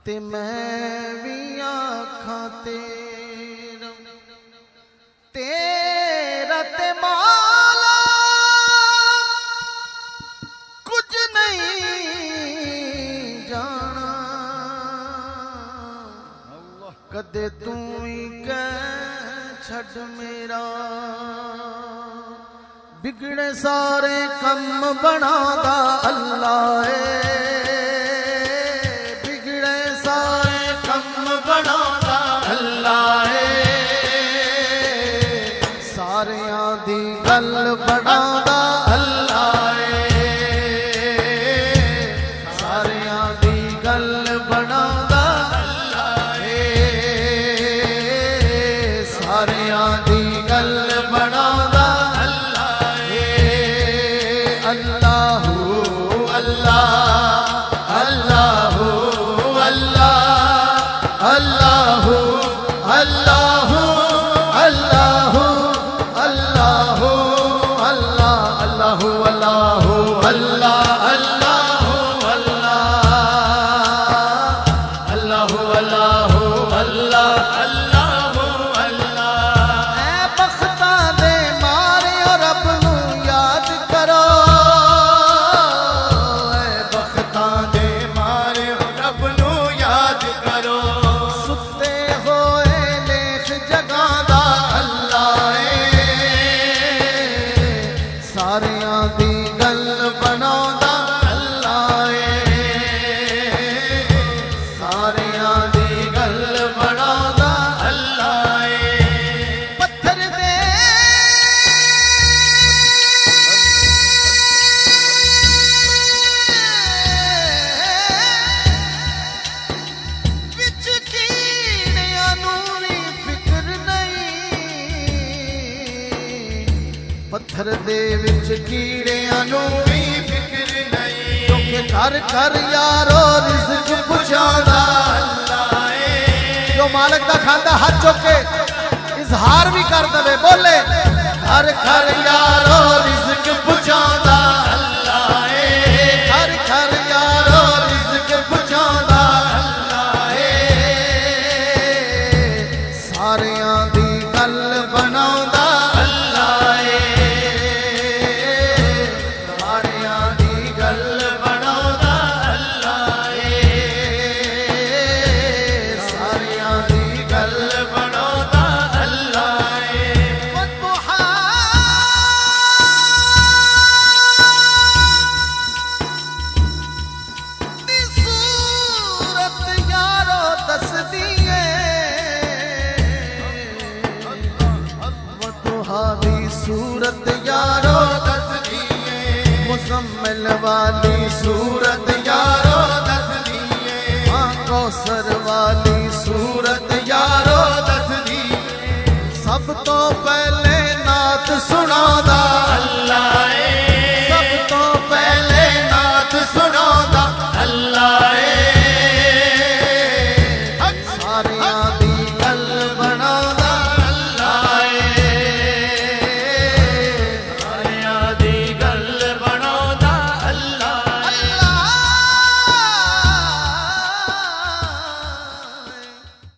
ते मैं भी आखां तेरा ते माला कुछ नहीं जाना, कदे तू ही कह छड़ मेरा बिगड़े सारे कम बनादा अल्लाह है, बिगड़े सारे कम बनादा अल्लाह है, सारियां दी गल बनादा अल्लाह है, सारियां दी गल बनादा अल्लाह है, सारियां दी गल बनादा अल्लाहु अल्लाह अल्लाहु अल्लाह अल्लाहु अल्लाहु अल्लाहु अल्लाहु अल्लाह अल्लाहु अल्लाहु अल्लाह अल्लाहु अल्लाह अल्लाहु अल्लाहु अल्लाह अल्लाहु अल्लाह। ऐ बख्तां दे मारे रब नू याद करो, सारियां दी गल बनादा अल्लाह है, सारियां दी गल बनादा अल्लाह है। पत्थर दे विच कीड़ियां नू भी फिक्र नहीं, पत्थर दे विच कीड़ियां नू भी फिक्र नहीं, क्योंकि घर घर यारो रिज़्क पुछांदा अल्लाह है। जो मालिक दा खांदा हाथ चुक के इजहार भी कर दवे, बोले घर घर यारो रिज़्क पुछांदा अल्लाह है, घर घर यारो रिज़्क पुछांदा अल्लाह है, सारियां दी गल बनांदा अल्लाह है, सूरत यारो दस दिए, मुज़म्मिल वाली सूरत यारो दस दिए, मां कौसर वाली